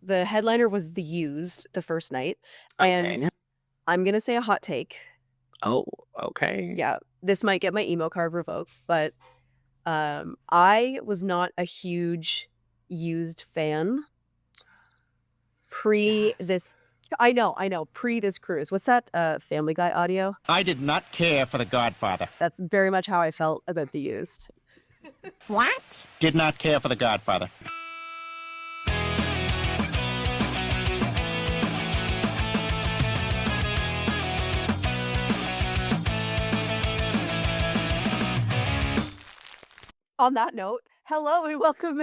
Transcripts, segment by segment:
the headliner was The Used the first night, and Okay. I'm gonna say a hot take. Oh, okay. Yeah, this might get my emo card revoked, but I was not a huge Used fan pre Yes. this. I know, pre this cruise. What's that? Family Guy audio. I did not care for The Godfather. That's very much how I felt about The Used. What? Did not care for The Godfather. On that note, hello and welcome.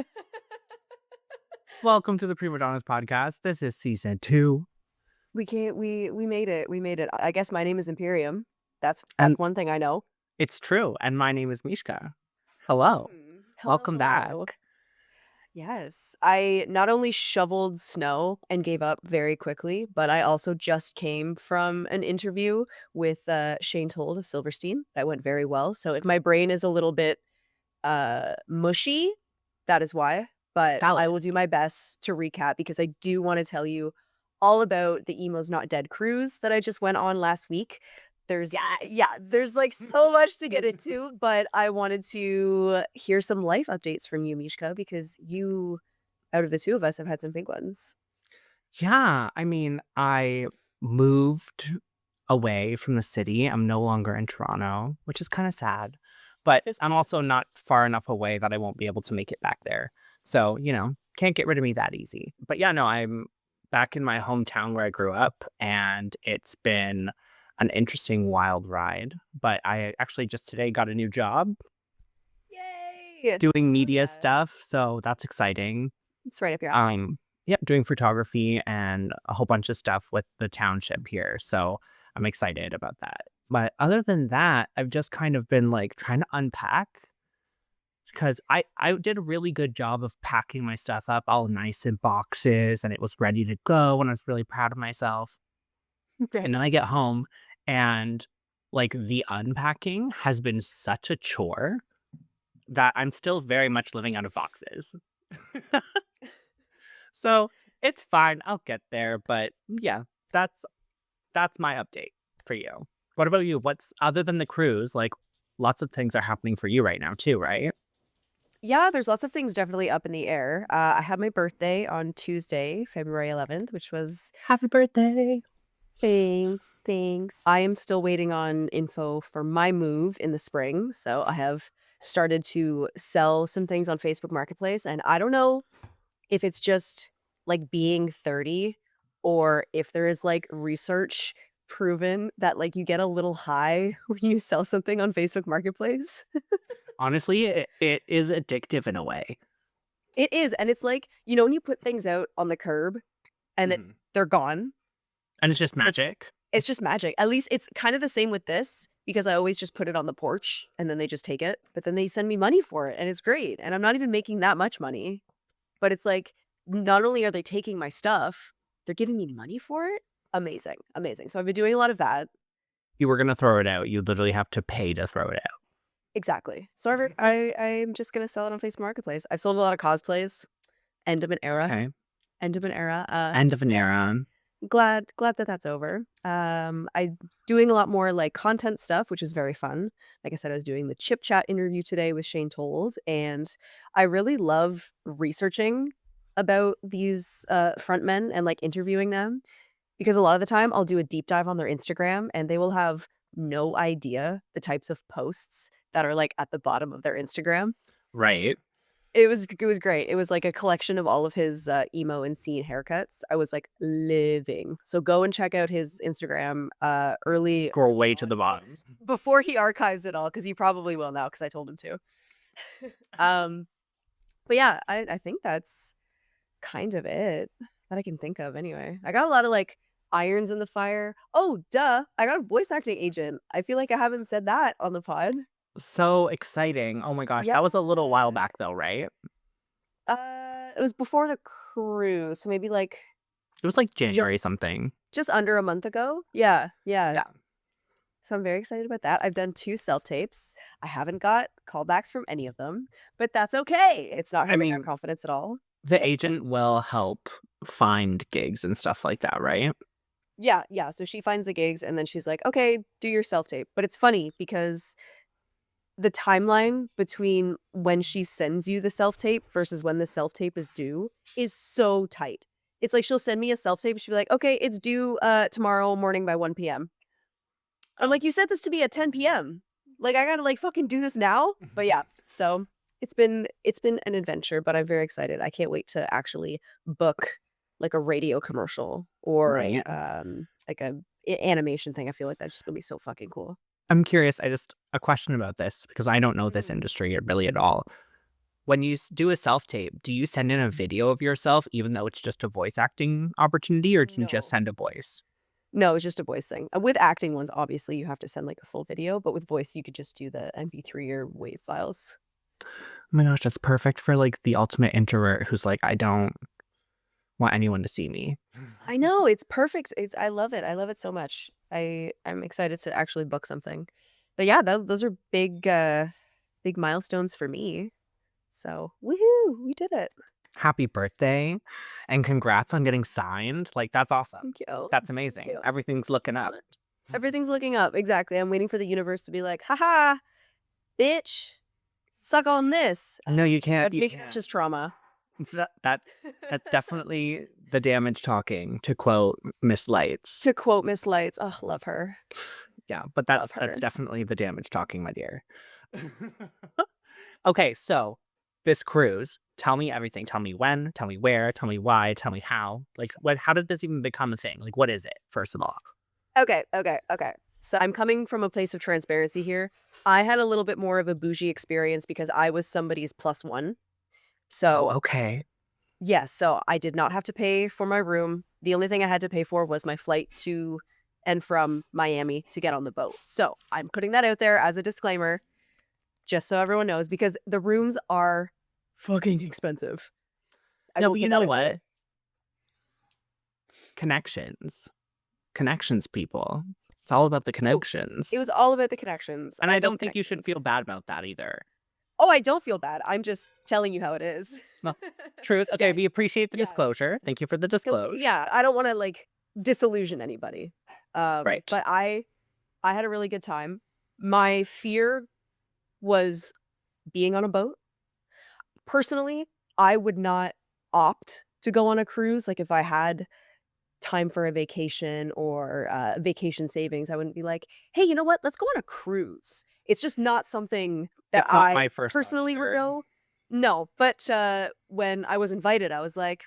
Welcome to the Premodonnas podcast. This is season 2. We made it. We made it. I guess my name is Emperiam. That's And one thing I know. it's true. And my name is Mishka. Hello. Welcome Hello. back. Yes, I not only shoveled snow and gave up very quickly, but I also just came from an interview with Shane Told of Silverstein. That went very well. So if my brain is a little bit mushy, that is why. But I Valid. will do my best to recap because I do want to tell you all about the Emo's Not Dead cruise that I just went on last week. There's there's like so much to get into, but I wanted to hear some life updates from you, Mishka, because you, out of the two of us, have had some big ones. Yeah. I mean, I moved away from the city. I'm no longer in Toronto, which is kind of sad. But Just- I'm also not far enough away that I won't be able to make it back there. So, can't get rid of me that easy. But yeah, no, I'm back in my hometown where I grew up, and it's been an interesting, wild ride. But I actually just today got a new job Yay! doing media Yeah. stuff. So that's exciting. It's right up your alley. Doing photography and a whole bunch of stuff with the township here. So I'm excited about that. But other than that, I've just kind of been like trying to unpack because I did a really good job of packing my stuff up all nice in boxes and it was ready to go and I was really proud of myself. And then I get home and like the unpacking has been such a chore that I'm still very much living out of boxes. So it's fine. I'll get there. But yeah, that's my update for you. What about you? What's other than the cruise? Like lots of things are happening for you right now too, right? Yeah, there's lots of things definitely up in the air. I had my birthday on Tuesday, February 11th, which was Happy birthday. thanks. I am still waiting on info for my move in the spring. So I have started to sell some things on Facebook Marketplace. And I don't know if it's just like being 30 or if there is like research proven that like you get a little high when you sell something on Facebook Marketplace. Honestly, it is addictive in a way. It is. And it's like, when you put things out on the curb and then they're gone. And it's just magic. It's just magic. At least it's kind of the same with this because I always just put it on the porch and then they just take it. But then they send me money for it and it's great. And I'm not even making that much money. But it's like, not only are they taking my stuff, they're giving me money for it. Amazing. So I've been doing a lot of that. You were going to throw it out. You literally have to pay to throw it out. Exactly. So I'm just going to sell it on Facebook Marketplace. I've sold a lot of cosplays. End of an era. Okay. End of an era. End of an era. Glad that that's over. I'm doing a lot more like content stuff, which is very fun. Like I said, I was doing the Chip Chat interview today with Shane Told, and I really love researching about these frontmen and like interviewing them because a lot of the time I'll do a deep dive on their Instagram and they will have no idea the types of posts that are like at the bottom of their Instagram. Right. It was great. It was like a collection of all of his emo and scene haircuts. I was like living. So go and check out his Instagram early Scroll way to the bottom. before he archives it all because he probably will now because I told him to. But yeah, I think that's kind of it that I can think of anyway. I got a lot of like irons in the fire. Oh, duh. I got a voice acting agent. I feel like I haven't said that on the pod. So exciting. Oh my gosh. Yep. That was a little while back though, right? It was before the cruise, so maybe like It was like January something. just under a month ago. Yeah. So I'm very excited about that. I've done 2 self-tapes. I haven't got callbacks from any of them, but that's okay. It's not hurting our confidence at all. The agent will help find gigs and stuff like that, right? Yeah, yeah. So she finds the gigs and then she's like, okay, do your self tape. But it's funny because the timeline between when she sends you the self tape versus when the self tape is due is so tight. It's like she'll send me a self tape. She'll be like, okay, it's due tomorrow morning by 1 p.m. I'm like, you sent this to me at 10 p.m. Like I gotta like fucking do this now. But yeah, so it's been an adventure, but I'm very excited. I can't wait to actually book like a radio commercial or Right. like animation thing. I feel like that's just gonna be so fucking cool. I'm curious. A question about this because I don't know this Mhm. industry really at all. When you do a self tape, do you send in a video of yourself, even though it's just a voice acting opportunity, or can you just No. send a voice? No, it's just a voice thing. With acting ones, obviously you have to send like a full video, but with voice you could just do the MP3 or WAV files. Oh my gosh, that's perfect for like the ultimate introvert who's like, I don't want anyone to see me. I know, it's perfect. I love it. I love it so much. I'm excited to actually book something. But yeah, those are big milestones for me. So, woohoo, we did it. Happy birthday and congrats on getting signed. Like, that's awesome. Thank you. That's Thank amazing. you. Everything's looking up. Everything's looking up. Exactly. I'm waiting for the universe to be like, haha, bitch, suck on this. No, you can't. But You maybe that's can't. just trauma. That's definitely the damage talking, to quote Miss Lights. To quote Miss Lights, oh, love her. Yeah, but Love that's her. definitely the damage talking, my dear. Okay, so this cruise, tell me everything. Tell me when, tell me where, tell me why, tell me how. Like, how did this even become a thing? Like, what is it, first of all? Okay. So I'm coming from a place of transparency here. I had a little bit more of a bougie experience because I was somebody's plus one. Oh, So, okay. yes, so I did not have to pay for my room. The only thing I had to pay for was my flight to and from Miami to get on the boat. So I'm putting that out there as a disclaimer, just so everyone knows, because the rooms are fucking expensive. I No, will but you put know that out what? there. Connections. Connections, people. It's all about the Oh, connections. it was all about the connections. And All I about the don't think you should connections. feel bad about that either. Oh, I don't feel bad. I'm just telling you how it is. Well, truth. Okay, Yeah, we appreciate the yeah. disclosure. Thank you for the 'Cause disclosure. yeah, I don't wanna, like, disillusion anybody. Right. But I had a really good time. My fear was being on a boat. Personally, I would not opt to go on a cruise, like, if I had time for a vacation or, vacation savings, I wouldn't be like, "Hey, you know what? Let's go on a cruise." It's just not something that It's not I my first thought personally would either. go. No, but, when I was invited, I was like,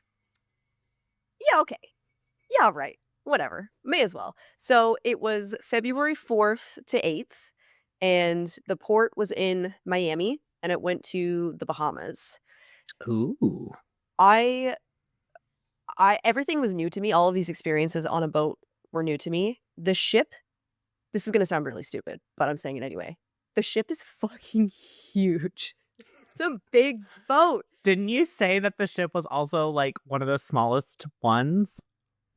"Yeah, okay. Yeah, right. Whatever. May as well." So it was February 4th to 8th, and the port was in Miami, and it went to the Bahamas. Ooh. I I everything was new to me. All of these experiences on a boat were new to me. The ship, this is gonna sound really stupid, but I'm saying it anyway. The ship is fucking huge. It's a big boat. Didn't you say that the ship was also like one of the smallest ones?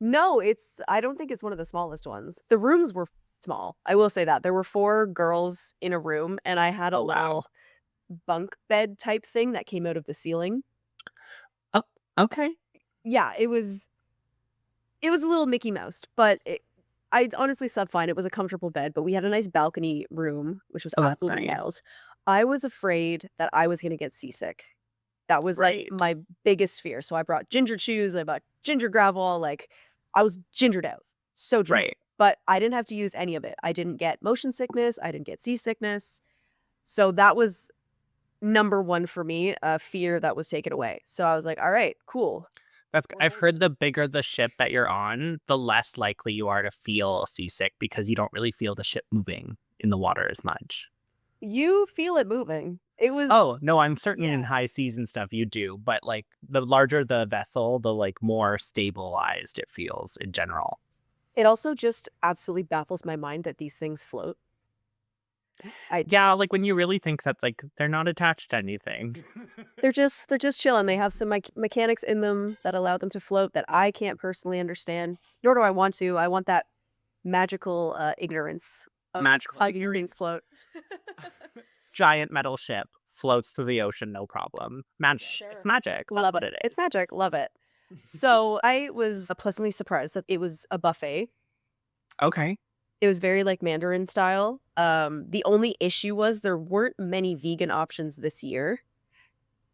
No, I don't think it's one of the smallest ones. The rooms were small. I will say that. There were 4 girls in a room, and I had a Oh, wow. little bunk bed type thing that came out of the ceiling. Oh, okay. Yeah, it was a little Mickey Mouse, but I honestly slept fine. It was a comfortable bed, but we had a nice balcony room, which was Oh, that's absolutely nice. wild. I was afraid that I was gonna get seasick. That was, like, Right. my biggest fear, so I brought ginger chews, I bought ginger gravel, like, I was gingered out, so ginger, Right. but I didn't have to use any of it. I didn't get motion sickness, I didn't get seasickness, so that was number 1 for me, a fear that was taken away. So I was like, "Alright, cool." We're I've heard golden. the bigger the ship that you're on, the less likely you are to feel seasick because you don't really feel the ship moving in the water as much. You feel it moving. It was Oh, no, I'm certain in yeah. high seas and stuff you do, but like the larger the vessel, the like more stabilized it feels in general. It also just absolutely baffles my mind that these things float. I Yeah, like when you really think that like they're not attached to anything. they're just chilling. They have some mechanics in them that allow them to float that I can't personally understand, nor do I want to. I want that magical, ignorance of Magical how these things ignorance. float. Giant metal ship. floats through the ocean, no problem. Magic. Sure. It's magic. That's Love what it. it It's is. magic. Love it. So I was pleasantly surprised that it was a buffet. Okay. It was very like Mandarin style. The only issue was there weren't many vegan options this year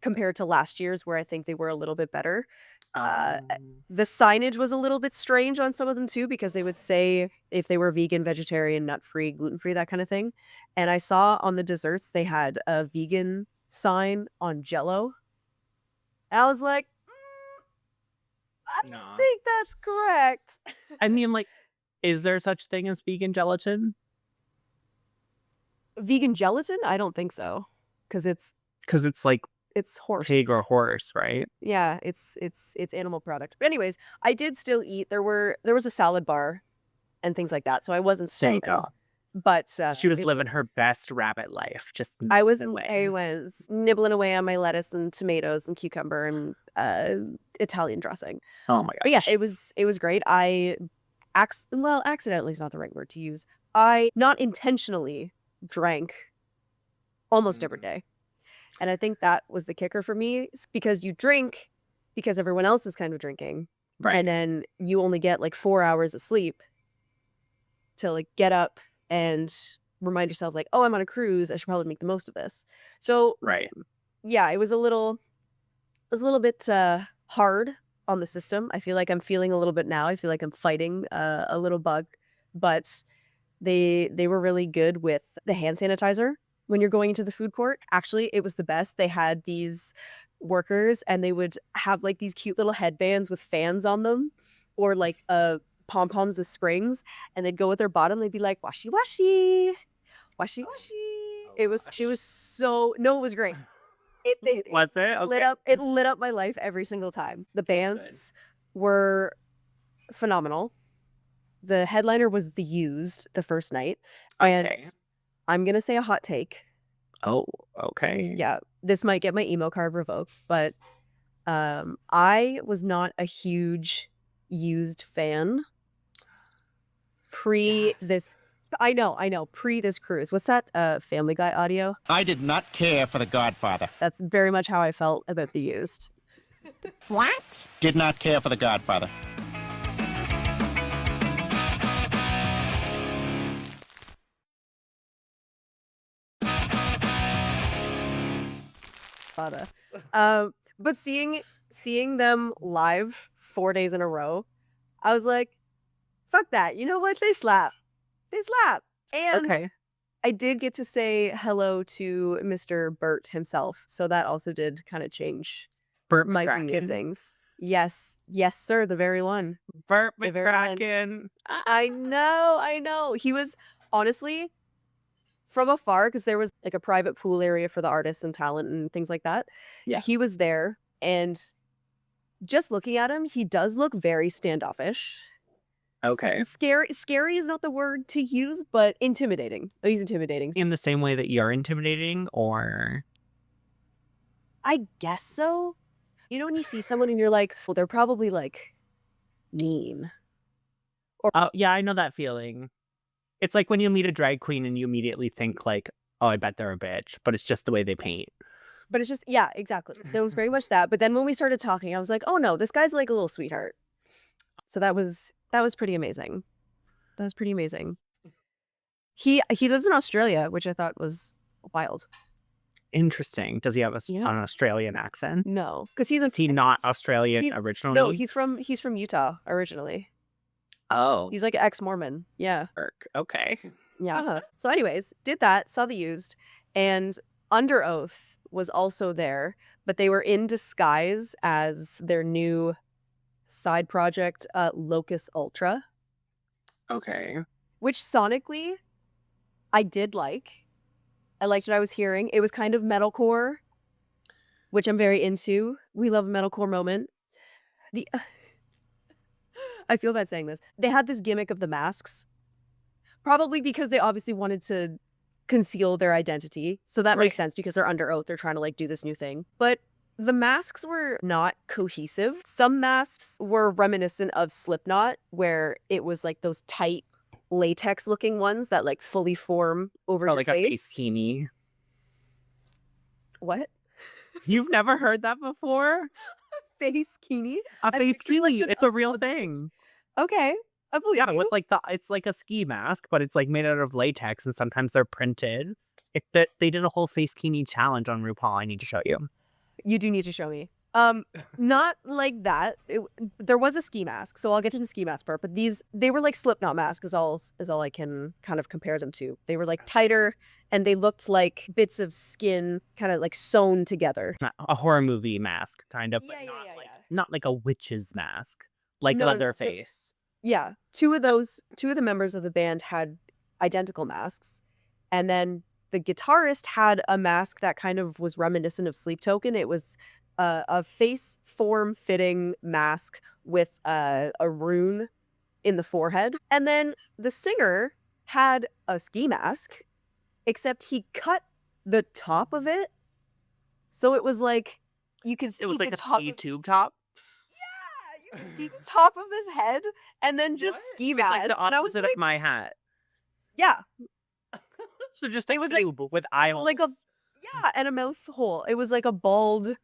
compared to last year's, where I think they were a little bit better. Uh, Um, the signage was a little bit strange on some of them too, because they would say if they were vegan, vegetarian, nut free, gluten free, that kind of thing. And I saw on the desserts they had a vegan sign on Jello. And I was like, I don't no. think that's correct. I mean, like, is there such thing as vegan gelatin? Vegan gelatin? I don't think so, because Because it's like it's horse. pig or horse, right? Yeah, it's animal product. But anyways, I did still eat. There was a salad bar and things like that, so I wasn't There you starving. go. But She was it living her was best rabbit life, just I was away. nibbling away on my lettuce and tomatoes and cucumber and Italian dressing. Oh my But yeah, gosh. it was great. Accidentally is not the right word to use. I not intentionally drank almost every day. And I think that was the kicker for me, because you drink because everyone else is kind of drinking. Right. And then you only get like 4 hours of sleep to like get up and remind yourself like, oh, I'm on a cruise. I should probably make the most of this. So Right. yeah, it was a little bit hard on the system. I feel like I'm feeling a little bit now. I feel like I'm fighting a little bug, but they were really good with the hand sanitizer when you're going into the food court. Actually, it was the best. They had these workers and they would have like these cute little headbands with fans on them, or like pom-poms with springs, and they'd go with their bottom. They'd be like, washi washi, washi washi. It was so, no, it was great. It What's it? Okay. lit up my life every single time. The good. bands were phenomenal. The headliner was The Used the first night. And Okay. I'm gonna say a hot take. Oh, okay. Yeah, this might get my emo card revoked, but I was not a huge Used fan pre Yes. this. I know, pre this cruise. What's that Family Guy audio? I did not care for The Godfather. That's very much how I felt about The Used. What? Did not care for The Godfather. But seeing them live 4 days in a row, I was like, fuck that. You know what? They slap. They slap. And Okay. I did get to say hello to Mr. Bert himself, so that also did kind of change Bert my view of McCracken. things. Yes, sir, the very one. Bert The very one. McCracken. I know. He was honestly from afar, because there was like a private pool area for the artists and talent and things like that. Yeah. He was there, and just looking at him, he does look very standoffish. Okay. Scary is not the word to use, but intimidating. Oh, he's intimidating. In the same way that you're intimidating, or I guess so. You know, when you see someone and you're like, well, they're probably like mean. oh yeah, I know that feeling. It's like when you meet a drag queen and you immediately think like, oh, I bet they're a bitch, but it's just the way they paint. But it's just, yeah, exactly. There was very much that. But then when we started talking, I was like, oh no, this guy's like a little sweetheart. So that was pretty amazing. That was pretty amazing. He lives in Australia, which I thought was wild. Interesting. Does he have Yeah. an Australian accent? No, because he's Is he not Australian He's- originally? no, he's from Utah originally. Oh, He's like ex-Mormon. Yeah. Irk. Okay. Yeah. So anyways, did that, saw The Used, and Under Oath was also there, but they were in disguise as their new side project, Locus Ultra, Okay. which sonically I did like. I liked what I was hearing. It was kind of metalcore, which I'm very into. We love a metalcore moment. The I feel bad saying this. They had this gimmick of the masks, probably because they obviously wanted to conceal their identity. So that makes Right. sense, because they're under oath. They're trying to like do this new thing. But the masks were not cohesive. Some masks were reminiscent of Slipknot, where it was like those tight latex looking ones that like fully form over Oh, your like face. a face teeny. What? You've never heard that before? Face kini? A I face picture, like, kini. It's a real thing. Okay, I believe Yeah, you. with like it's like a ski mask, but it's like made out of latex, and sometimes they're printed. They did a whole face kini challenge on RuPaul. I need to show you. You do need to show me. Not like that. There was a ski mask, so I'll get to the ski mask part. But they were like Slipknot masks, is all I can kind of compare them to. They were like tighter, and they looked like bits of skin, kind of like sewn together. A horror movie mask, kind of, but Yeah, yeah, not yeah, like yeah. not like a witch's mask, like No, no, no. So Leatherface. yeah, two of the members of the band had identical masks, and then the guitarist had a mask that kind of was reminiscent of Sleep Token. It was a face form fitting mask with a rune in the forehead, and then the singer had a ski mask, except he cut the top of it, so it was like you could see It was like the a top ski of. tube top. Yeah, you could see the top of his head, and then just ski It's like the mask, and I was opposite like, of my hat. yeah. So just It a was like tube with eye holes. like a yeah, and a mouth hole. It was like a bald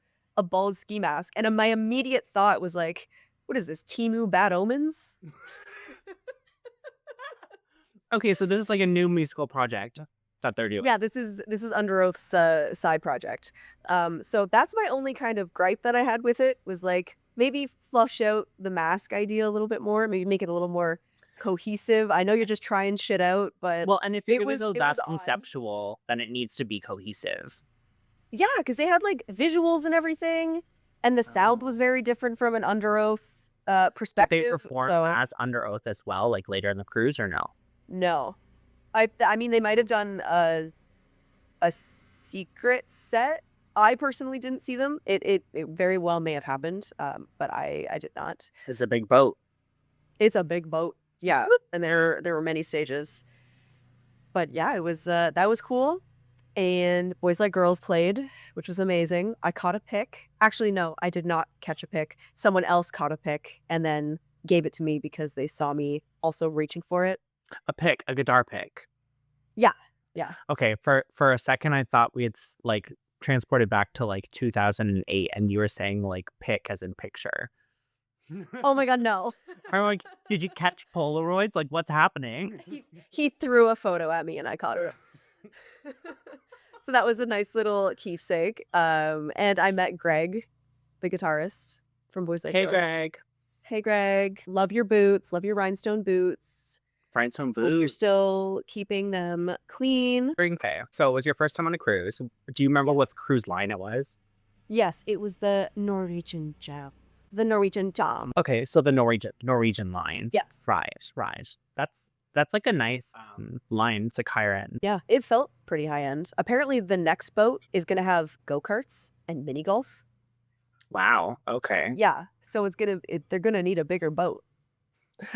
ski mask, and my immediate thought was like, "What is this, Temu Bad Omens?" Okay, so this is like a new musical project that they're doing. Yeah, this is Under Oath's side project. So that's my only kind of gripe that I had with it was like maybe flush out the mask idea a little bit more, maybe make it a little more cohesive. I know you're just trying shit out, but Well, and if you're it gonna was go it that was odd. conceptual, then it needs to be cohesive. Yeah, because they had like visuals and everything, and the sound was very different from an Under Oath Did they perspective. perform So as Under Oath as well, like later in the cruise, or no? no, I mean they might have done a secret set. I personally didn't see them. It very well may have happened, but I did not. It's a big boat. It's a big boat, yeah, and there were many stages. But yeah, it was that was cool. And Boys Like Girls played, which was amazing. I caught a pick. Actually, no, I did not catch a pick. Someone else caught a pick and then gave it to me because they saw me also reaching for it. A guitar pick. Yeah, yeah. Okay, for a second, I thought we had like transported back to like 2008, and you were saying like pick as in picture. Oh my God, no. I'm like, did you catch Polaroids? Like, what's happening? He threw a photo at me and I caught it. So that was a nice little keepsake. And I met Greg, the guitarist from Boys Like Hey, Girls. Greg. Hey, Greg. Love your boots. Love your rhinestone boots. Rhinestone Hope you're boots. still keeping them clean. Okay, so it was your first time on a cruise. Do you remember what cruise line it was? Yes, it was the Norwegian Jam. The Norwegian Jam. Okay, so the Norwegian line. Yes. Right. That's like a nice line. It's like higher end. Yeah, it felt pretty high end. Apparently, the next boat is going to have go-karts and mini golf. Wow. Okay. Yeah, so they're going to need a bigger boat.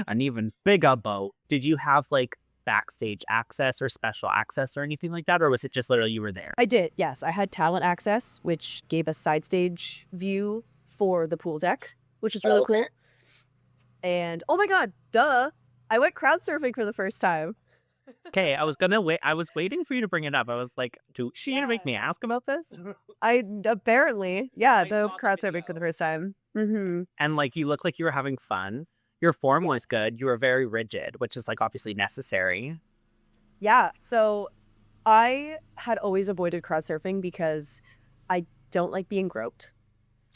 An even bigger boat. Did you have like backstage access or special access or anything like that, or was it just literally you were there? I did, yes. I had talent access, which gave us side stage view for the pool deck, which is really cool. And oh my God, duh! I went crowdsurfing for the first time. Okay, I was waiting for you to bring it up. I was like, she gonna make me ask about this? Apparently, yeah, I the saw the crowdsurfing for the video. first time. Mm-hmm. And like you look like you were having fun. Your form was good. You were very rigid, which is like obviously necessary. Yeah, so I had always avoided crowdsurfing because I don't like being groped.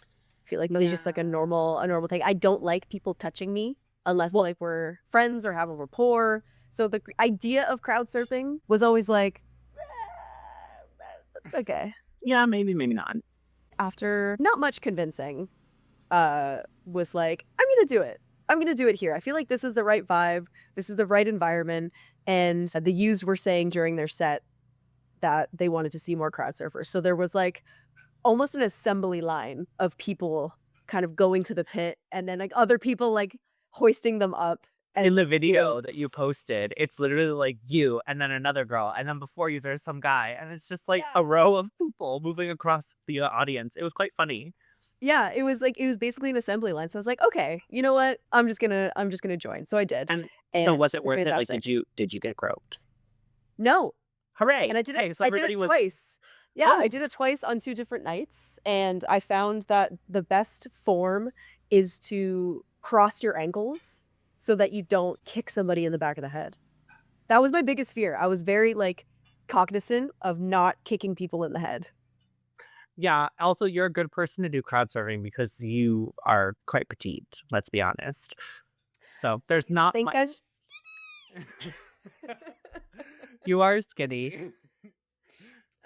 I feel like that's just like a normal thing. I don't like people touching me unless like we're friends or have a rapport. So the idea of crowdsurfing was always like, okay. Yeah, maybe not. After not much convincing, was like, I'm gonna do it. I'm gonna do it here. I feel like this is the right vibe. This is the right environment. And the Used were saying during their set that they wanted to see more crowd surfers. So there was like almost an assembly line of people kind of going to the pit and then like other people like hoisting them up. And in the video that you posted, it's literally like you and then another girl, and then before you there's some guy, and it's just like a row of people moving across the audience. It was quite funny. Yeah, it was basically an assembly line. So I was like, okay, you know what? I'm just gonna join. So I did. And so was it worth it? Like, fantastic. did you get groped? No. Hooray! And I did it. So I did everybody it was twice. Yeah, I did it twice on 2 different nights, and I found that the best form is to cross your ankles so that you don't kick somebody in the back of the head. That was my biggest fear. I was very, like, cognizant of not kicking people in the head. Yeah, also, you're a good person to do crowd surfing because you are quite petite, let's be honest. So, there's You not think much. I sh You are skinny.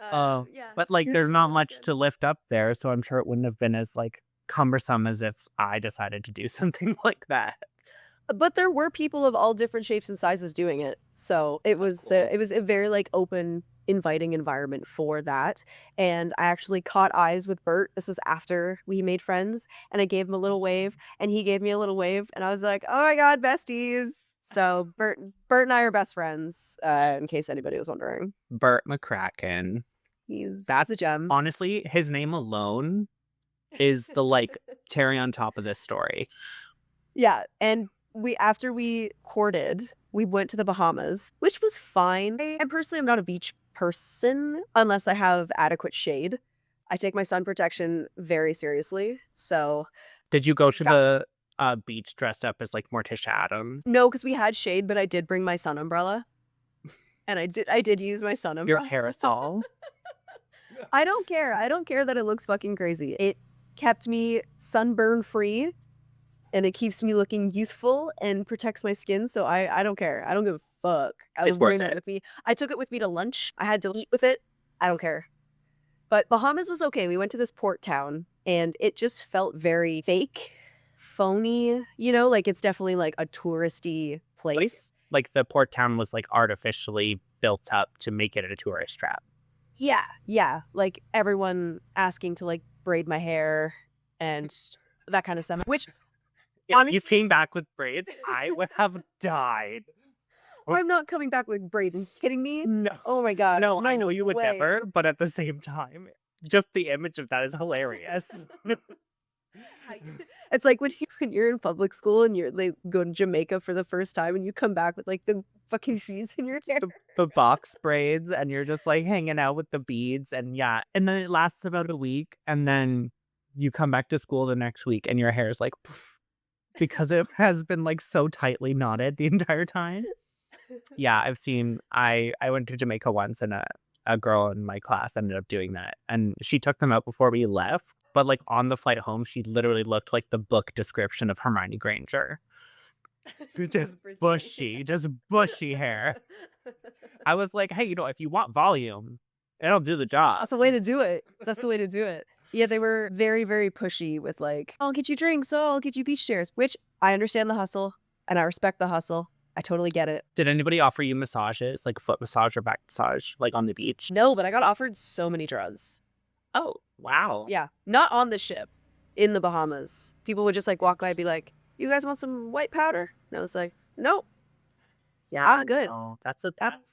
Yeah, But, like, that's there's not that's much good. to lift up there, so I'm sure it wouldn't have been as, like, cumbersome as if I decided to do something like that. But there were people of all different shapes and sizes doing it, so That's cool. it was a very, like, open, inviting environment for that, and I actually caught eyes with Bert. This was after we made friends, and I gave him a little wave, and he gave me a little wave, and I was like, "Oh my god, besties." So Bert and I are best friends, in case anybody was wondering. Bert McCracken. He's a That's gem. honestly, his name alone is the, like, cherry on top of this story. Yeah, and after we courted, we went to the Bahamas, which was fine. I personally am not a beach person unless I have adequate shade. I take my sun protection very seriously, so Did you go to yeah. the, beach dressed up as, like, Morticia Addams? No, because we had shade, but I did bring my sun umbrella, and I did use my sun Your umbrella. parasol? I don't care that it looks fucking crazy. It kept me sunburn free, and it keeps me looking youthful and protects my skin, so I don't care. I don't give a fuck. I It's was worth bringing that it. with me. I took it with me to lunch. I had to eat with it. I don't care. But Bahamas was okay. We went to this port town, and it just felt very fake, phony, like, it's definitely, like, a touristy place. Like, the port town was, like, artificially built up to make it a tourist trap. Yeah, yeah, like, everyone asking to, like, braid my hair and that kinda stuff, which If you honestly came back with braids, I would have died. I'm not coming back with braids. Are you kidding me? No. Oh my god. No, I No know you would way. never, but at the same time, just the image of that is hilarious. I It's like when you're in public school and you're like, go to Jamaica for the first time and you come back with, like, the fucking beads in your hair. The box braids, and you're just, like, hanging out with the beads, and yeah, and then it lasts about a week, and then you come back to school the next week, and your hair is like, poof, because it has been, like, so tightly knotted the entire time. Yeah, I went to Jamaica once, and a girl in my class ended up doing that, and she took them out before we left, but, like, on the flight home, she literally looked like the book description of Hermione Granger. Just Frizzy. bushy hair. I was like, "Hey, if you want volume, it'll do the job." That's the way to do it. That's the way to do it. Yeah, they were very, very pushy with like, I'll get you drinks, oh, I'll get you beach chairs, which I understand the hustle and I respect the hustle. I totally get it. Did anybody offer you massages, like foot massage or back massage, like, on the beach? No, but I got offered so many drugs. Oh, wow. Yeah, not on the ship, in the Bahamas. People would just like walk by and be like, "You guys want some white powder?" And I was like, "Nope, Yeah, I'm good. no,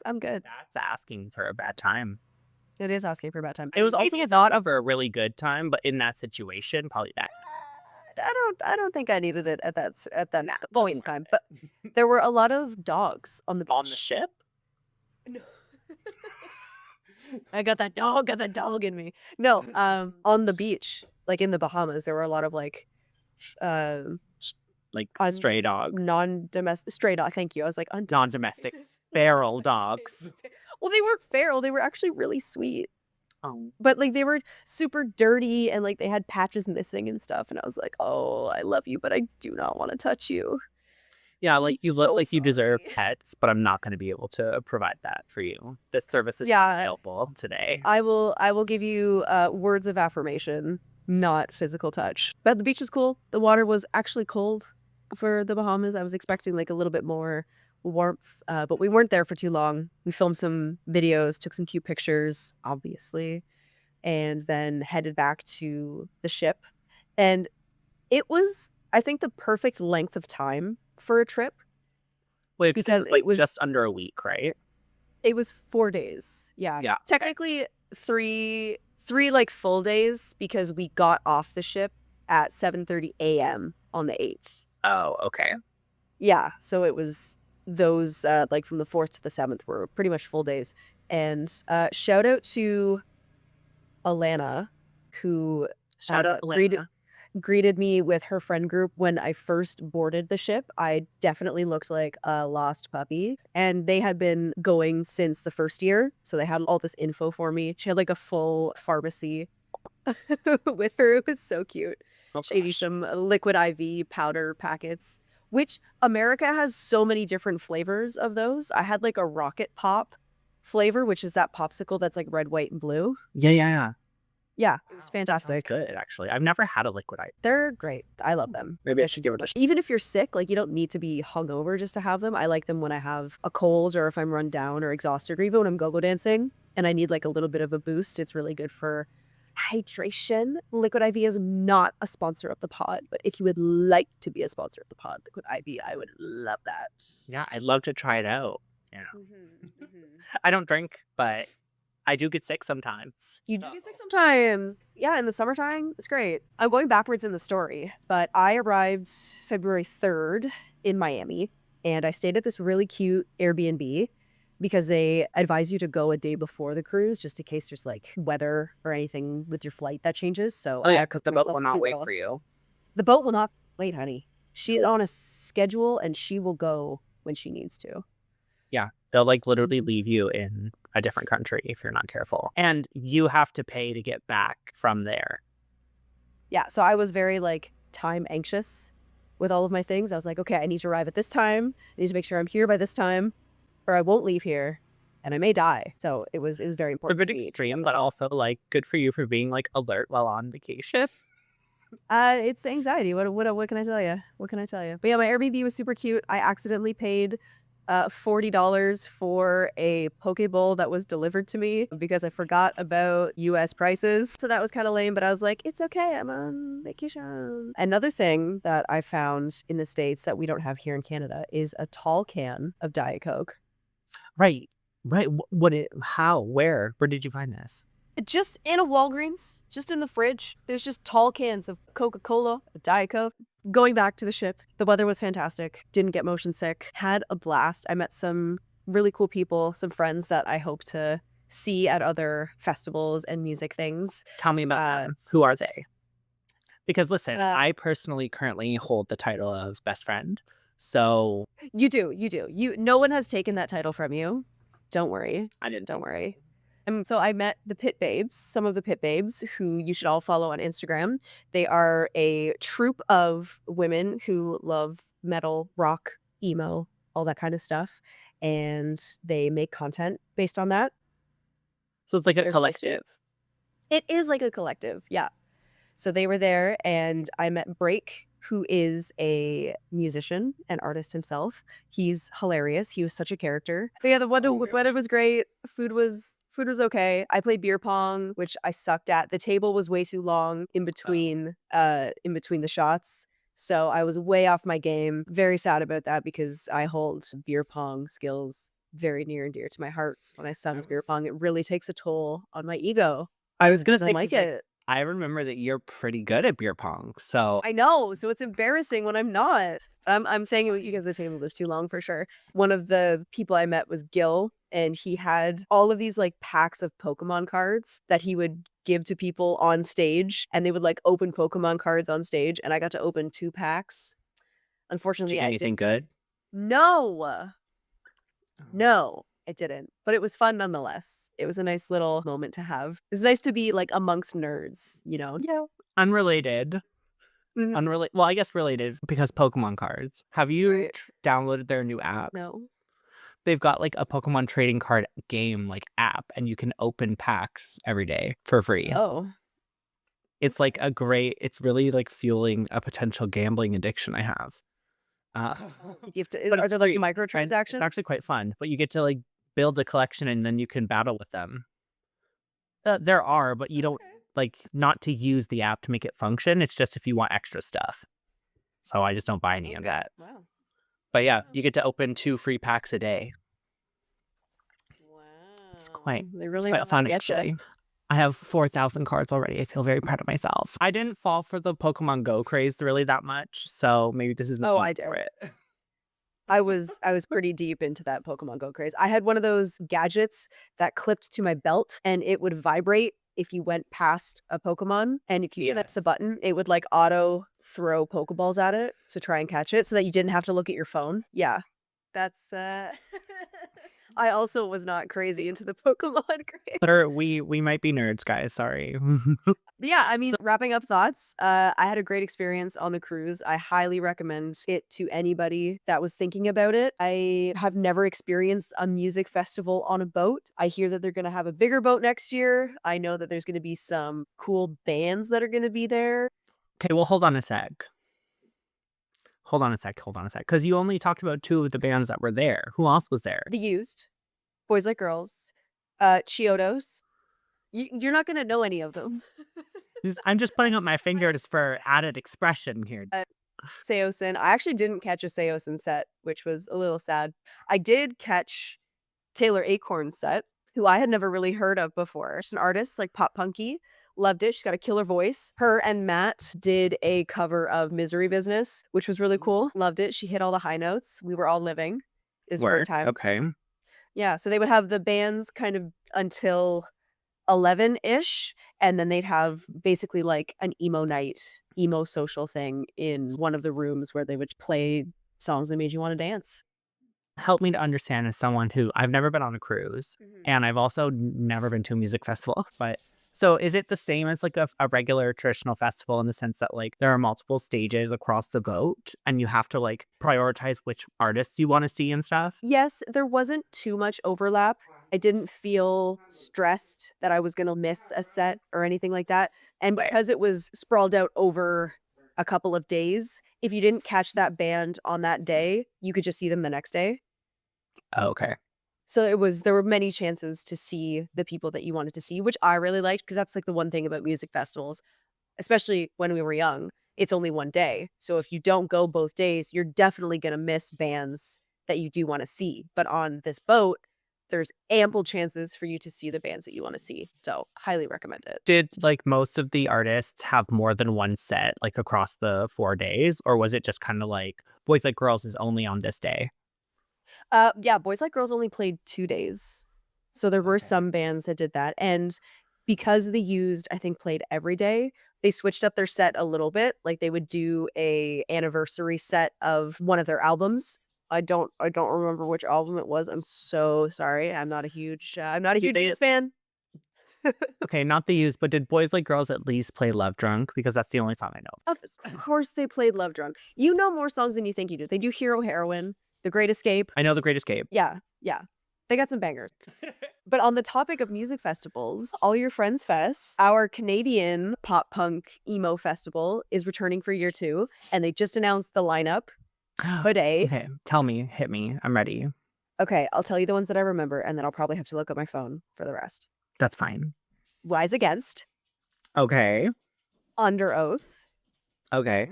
I'm good." that's asking for a bad time. It is asking for a bad time. It was also a thought of a really good time, but in that situation, probably bad. I don't think I needed it at that point in time. But there were a lot of dogs on the beach. On the ship? No. I got that dog in me. No, on the beach, like in the Bahamas, there were a lot of like, uh, Like, un- stray dogs. non-domestic stray dog. Thank you. I was like Non-domestic. Feral dogs. Well, they weren't feral. They were actually really sweet, Oh. but like they were super dirty and like they had patches missing and stuff. And I was like, oh, I love you, but I do not want to touch you. Yeah, I'm like, you look so like you deserve sorry. pets, but I'm not gonna be able to provide that for you. This service is not Yeah, available today. I will give you words of affirmation, not physical touch. But the beach was cool. The water was actually cold for the Bahamas. I was expecting like a little bit more warmth, but we weren't there for too long. We filmed some videos, took some cute pictures, obviously, and then headed back to the ship. And it was, I think, the perfect length of time for a trip Wait, because like, just under a week, right? it was 4 days. Yeah. Yeah. Technically three like full days because we got off the ship at 7:30 a.m. on the 8th. Oh, okay. Yeah. So it was those like from the 4th to the 7th were pretty much full days. And shout out to Alana, who Shout out greeted Elena. greeted me with her friend group when I first boarded the ship. I definitely looked like a lost puppy, and they had been going since the first year, so they had all this info for me. She had like a full pharmacy with her. It was so cute. Oh, She gave you gosh. some liquid IV powder packets, which America has so many different flavors of those. I had like a rocket pop flavor, which is that popsicle that's like red, white, and blue. Yeah. Yeah, it was Wow, that sounds fantastic. good, actually. I've never had a liquid ice. They're great. I love them. Maybe I It's should give it a so even if you're sick, like you don't need to be hungover just to have them. I like them when I have a cold or if I'm run down or exhausted or even when I'm go-go dancing and I need like a little bit of a boost. It's really good for hydration. Liquid IV is not a sponsor of the pod, but if you would like to be a sponsor of the pod, Liquid IV, I would love that. Yeah, I'd love to try it out. You know, Mhm. I don't drink, but I do get sick sometimes. You do get sick sometimes. Yeah, in the summertime, it's great. I'm going backwards in the story, but I arrived February 3rd in Miami, and I stayed at this really cute Airbnb because they advise you to go a day before the cruise just in case there's like weather or anything with your flight that changes. So Oh, I yeah, had because the booked boat myself will a not cute wait little- for you. The boat will not wait, honey. She's on a schedule and she will go when she needs to. Yeah, they'll like literally leave you in a different country if you're not careful. And you have to pay to get back from there. Yeah, so I was very like time anxious with all of my things. I was like, okay, I need to arrive at this time. I need to make sure I'm here by this time, or I won't leave here, and I may die. So it was very A important bit to me. extreme, but also like good for you for being like alert while on vacation. It's anxiety. What can I tell you? What can I tell you? But yeah, my Airbnb was super cute. I accidentally paid $40 for a poke bowl that was delivered to me because I forgot about US prices. So that was kind of lame, but I was like, it's okay. I'm on vacation. Another thing that I found in the States that we don't have here in Canada is a tall can of Diet Coke. Right. Where did you find this? Just in a Walgreens, just in the fridge. There's just tall cans of Coca-Cola, of Diet Coke. Going back to the ship, the weather was fantastic. Didn't get motion sick. Had a blast. I met some really cool people, some friends that I hope to see at other festivals and music things. Tell me about Uh, them. Who are they? Because listen, Uh, I personally currently hold the title of best friend. So You do. No one has taken that title from you. Don't worry. I didn't Don't think so. worry. So I met the Pit Babes, some of the Pit Babes, who you should all follow on Instagram. They are a troupe of women who love metal, rock, emo, all that kind of stuff. And they make content based on that. So it's like a There's collective. It is like a collective, yeah. So they were there, and I met Break, who is a musician and artist himself. He's hilarious. He was such a character. But yeah, the weather was great. Food was okay. I played beer pong, which I sucked at. The table was way too long in between the shots. So I was way off my game. Very sad about that because I hold beer pong skills very near and dear to my heart. When I suck beer pong, it really takes a toll on my ego. I was gonna I say, like 'cause, like, it. I remember that you're pretty good at beer pong. So I know, so it's embarrassing when I'm not. I'm saying it because the table was too long for sure. One of the people I met was Gil, and he had all of these like packs of Pokemon cards that he would give to people on stage, and they would like open Pokemon cards on stage, and I got to open 2 packs. did Unfortunately, you get I anything didn't. good? No. No, I didn't. But it was fun nonetheless. It was a nice little moment to have. It was nice to be like amongst nerds, you know? Yeah. Unrelated. Mhm. Well, I guess related because Pokemon cards. Have you Right. downloaded their new app? No. They've got like a Pokemon trading card game like app, and you can open packs every day for free. Oh. It's like it's really like fueling a potential gambling addiction I have. You have to, But are it's there like free, and microtransactions? it's actually quite fun. But you get to like build a collection, and then you can battle with them. There are, but you don't like not to use the app to make it function. It's just if you want extra stuff. So I just don't buy any of that. Wow. But yeah, you get to open 2 free packs a day. Wow. It's quite They really quite fun get ya. actually. I have 4,000 cards already. I feel very proud of myself. I didn't fall for the Pokemon Go craze really that much, so maybe this isn't Oh, the I one for did. it. I was pretty deep into that Pokemon Go craze. I had one of those gadgets that clipped to my belt and it would vibrate if you went past a Pokemon and if you press a Yes. button, it would like auto throw Pokeballs at it to try and catch it so that you didn't have to look at your phone. Yeah. That's I also was not crazy into the Pokemon craze. We might be nerds, guys. Sorry. But yeah, I mean, wrapping up thoughts, I had a great experience on the cruise. I highly recommend it to anybody that was thinking about it. I have never experienced a music festival on a boat. I hear that they're going to have a bigger boat next year. I know that there's going to be some cool bands that are going to be there. Okay, well, hold on a sec. Hold on a sec. Because you only talked about 2 of the bands that were there. Who else was there? The Used, Boys Like Girls, Chiodos. You're not going to know any of them. I'm just putting up my fingers for added expression here. Seosin. I actually didn't catch a Seosin set, which was a little sad. I did catch Taylor Acorn's set, who I had never really heard of before. She's an artist, like pop punky. Loved it. She's got a killer voice. Her and Matt did a cover of Misery Business, which was really cool. Loved it. She hit all the high notes. We were all living. It was a great time. Okay. Yeah, so they would have the bands kind of until 11-ish, and then they'd have basically like an emo night, emo social thing in one of the rooms where they would play songs that made you want to dance. Help me to understand as someone who I've never been on a cruise and I've also never been to a music festival. But so is it the same as like a regular traditional festival in the sense that like there are multiple stages across the boat and you have to like prioritize which artists you want to see and stuff? Yes, there wasn't too much overlap. I didn't feel stressed that I was going to miss a set or anything like that. And because it was sprawled out over a couple of days, if you didn't catch that band on that day, you could just see them the next day. Okay. So there were many chances to see the people that you wanted to see, which I really liked because that's like the one thing about music festivals, especially when we were young. It's only one day. So if you don't go both days, you're definitely going to miss bands that you do want to see. But on this boat, there's ample chances for you to see the bands that you want to see. So highly recommend it. Did like most of the artists have more than one set like across the 4 days, or was it just kind of like Boys Like Girls is only on this day? Yeah, Boys Like Girls only played 2 days. So there were some bands that did that. And because The Used, I think, played every day, they switched up their set a little bit. Like they would do a anniversary set of one of their albums. I don't remember which album it was. I'm so sorry. I'm not a huge Used fan. Okay, not The Used, but did Boys Like Girls at least play Love Drunk? Because that's the only song I know. Of course they played Love Drunk. You know more songs than you think you do. They do Hero Heroine, The Great Escape. I know The Great Escape. Yeah. They got some bangers. But on the topic of music festivals, All Your Friends Fest, our Canadian pop punk emo festival is returning for year 2, and they just announced the lineup today. Okay, tell me, hit me. I'm ready. Okay, I'll tell you the ones that I remember, and then I'll probably have to look at my phone for the rest. That's fine. Rise Against, Okay. Under Oath, Okay.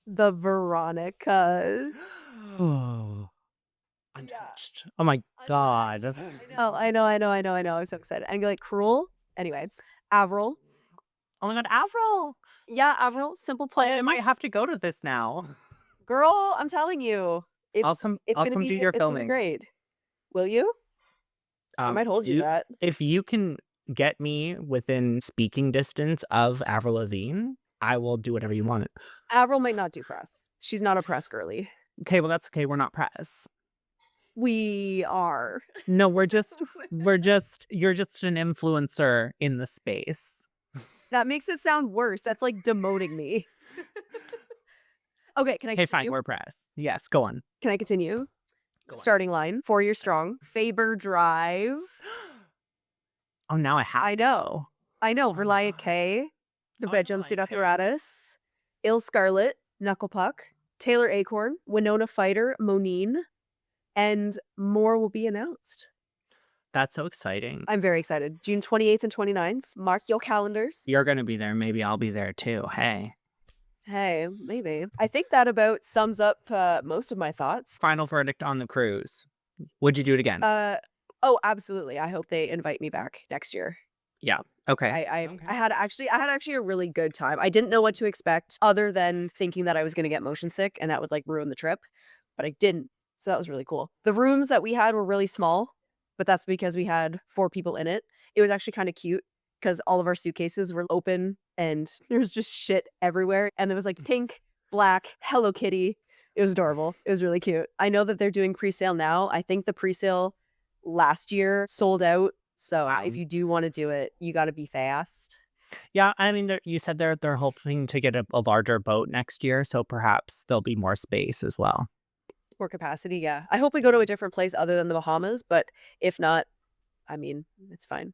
The Veronicas. Oh, untouched. Oh my god. I know. I'm so excited. And you're like, Cruel. Anyway, Avril. Oh my god, Avril. Yeah, Avril. Simple I Plan. might have to go to this now. Girl, I'm telling you. I'll come do your It's gonna be filming. great. Will you? I might hold you that. If you can get me within speaking distance of Avril Lavigne, I will do whatever you want. Avril might not do press. She's not a press girly. Okay, well that's okay. We're not press. We are. No, you're just an influencer in the space. That makes it sound worse. That's like demoting me. Okay, can I Okay, continue? fine, we're press. Yes, go on. Can I continue? Go on. Starting line, 4 Year Strong, Faber Drive. Oh, now I have I know. Reliant K, The Bedjum Sudatheratus, Ill Scarlet, Knuckle Puck, Taylor Acorn, Winona Fighter, Monine, and more will be announced. That's so exciting. I'm very excited. June 28th and 29th. Mark your calendars. You're going to be there. Maybe I'll be there too. Hey. Hey, maybe. I think that about sums up most of my thoughts. Final verdict on the cruise. Would you do it again? Oh, absolutely. I hope they invite me back next year. Yeah. Okay. I had actually a really good time. I didn't know what to expect other than thinking that I was going to get motion sick and that would like ruin the trip, but I didn't. So that was really cool. The rooms that we had were really small, but that's because we had 4 people in it. It was actually kind of cute because all of our suitcases were open and there was just shit everywhere. And there was like pink, black, Hello Kitty. It was adorable. It was really cute. I know that they're doing pre-sale now. I think the pre-sale last year sold out. So Wow. if you do want to do it, you got to be fast. Yeah, I mean, you said they're hoping to get a larger boat next year, so perhaps there'll be more space as well. More capacity, yeah. I hope we go to a different place other than the Bahamas, but if not, I mean, it's fine.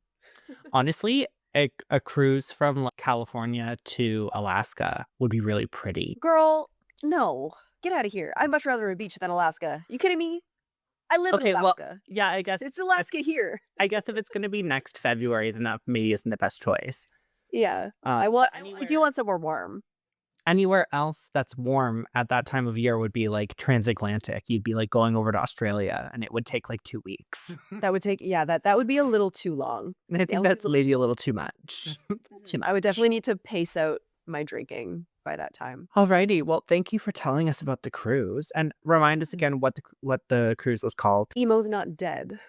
Honestly, a cruise from like, California to Alaska would be really pretty. Girl, no. Get out of here. I'd much rather a beach than Alaska. You kidding me? I live in Alaska. Yeah, I guess It's Alaska here. I guess if it's gonna be next February, then that maybe isn't the best choice. Yeah. I do want somewhere warm. Anywhere else that's warm at that time of year would be like transatlantic. You'd be like going over to Australia, and it would take like 2 weeks. That would take, yeah, that would be a little too long. And I think that's maybe a little too much. I would definitely need to pace out my drinking by that time. Alrighty, well, thank you for telling us about the cruise, and remind us again what the cruise was called. Emo's not dead.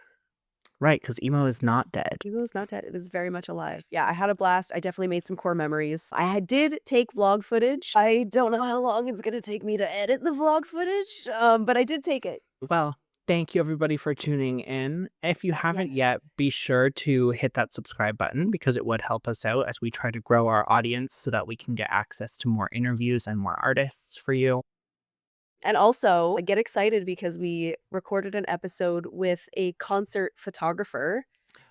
Right, because emo is not dead. Emo is not dead. It is very much alive. Yeah, I had a blast. I definitely made some core memories. Did take vlog footage. I don't know how long it's gonna take me to edit the vlog footage, but I did take it. Well, thank you everybody for tuning in. If you haven't yet, be sure to hit that subscribe button because it would help us out as we try to grow our audience so that we can get access to more interviews and more artists for you. And also, get excited because we recorded an episode with a concert photographer.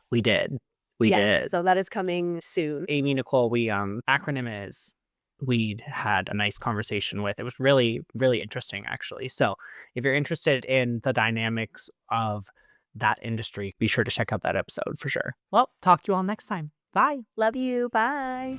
We did. We did. So that is coming soon. Amy Nicole, acronym is we had a nice conversation with. It was really, really interesting, actually. So if you're interested in the dynamics of that industry, be sure to check out that episode for sure. Well, talk to you all next time. Bye. Love you. Bye.